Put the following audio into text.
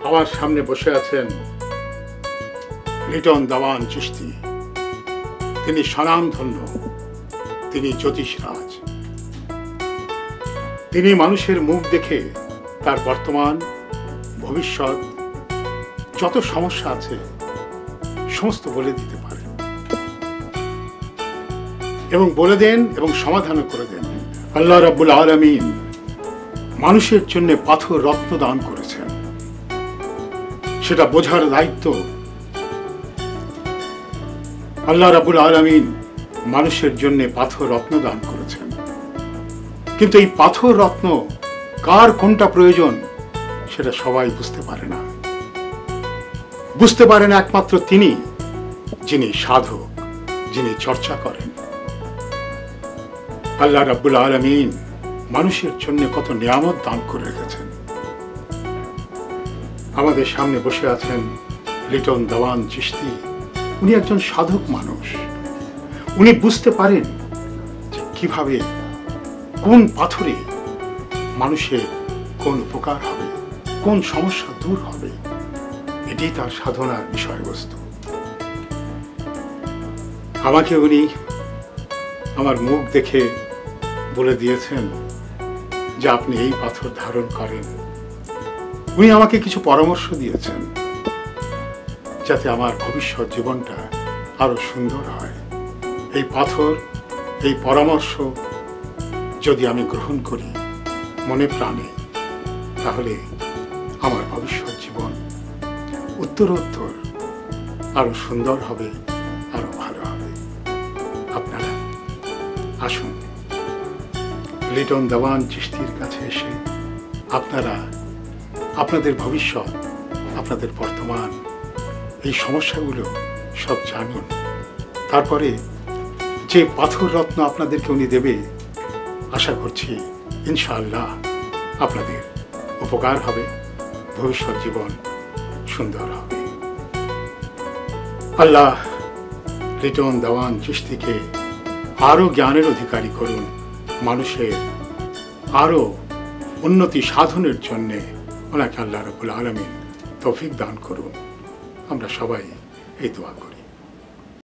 আমার সামনে বসে আছেন লিটন দেওয়ান চিশতি। তিনি স্বনামধন্য, তিনি জ্যোতিষরাজ। তিনি মানুষের মুখ দেখে তার বর্তমান, ভবিষ্যৎ, যত সমস্যা আছে সমস্ত বলে দিতে পারেন এবং বলে দেন এবং সমাধানও করে দেন। আল্লাহ রাব্বুল আলামিন মানুষের জন্য পাথর রত্ন দান করেছেন, সেটা বোঝার দায়িত্ব আল্লাহ রাব্বুল আলামিন মানুষের জন্য পাথর রত্ন দান করেছেন। কিন্তু এই পাথর রত্ন কার কোনটা প্রয়োজন সেটা সবাই বুঝতে পারে না। বুঝতে পারেন একমাত্র তিনি, যিনি সাধক, যিনি চর্চা করেন। আল্লাহ রাব্বুল আলামিন মানুষের জন্য কত নিয়ামত দান করে রেখেছেন। আমাদের সামনে বসে আছেন লিটন দেওয়ান চিশতি। উনি একজন সাধক মানুষ। উনি বুঝতে পারেন যে কিভাবে, কোন পাথরে মানুষের কোন উপকার হবে, কোন সমস্যা দূর হবে। এটি তার সাধনার বিষয়বস্তু। আমাকে উনি আমার মুখ দেখে বলে দিয়েছেন যে আপনি এই পাথর ধারণ করেন। উনি আমাকে কিছু পরামর্শ দিয়েছেন যাতে আমার ভবিষ্যৎ জীবনটা আরো সুন্দর হয়। এই পাথর, এই পরামর্শ যদি আমি গ্রহণ করি মনে প্রাণে, তাহলে আমার ভবিষ্যৎ জীবন উত্তরোত্তর আরো সুন্দর হবে, আরো ভালো হবে। আপনারা আসুন লিটন দেওয়ান চিশতির কাছে এসে আপনারা আপনাদের ভবিষ্যৎ, আপনাদের বর্তমান, এই সমস্যাগুলো সব জানুন। তারপরে যে পাথর রত্ন আপনাদেরকে উনি দেবে, আশা করছি ইনশাআল্লাহ আপনাদের উপকার হবে, ভবিষ্যৎ জীবন সুন্দর হবে। আল্লাহ লিটন দেওয়ান চিশতিকে আরো জ্ঞানের অধিকারী করুন, মানুষের আরো উন্নতি সাধনের জন্যে ওনাকে আল্লাহ রাব্বুল আলামিন তৌফিক দান করুন। আমরা সবাই এই দোয়া করি।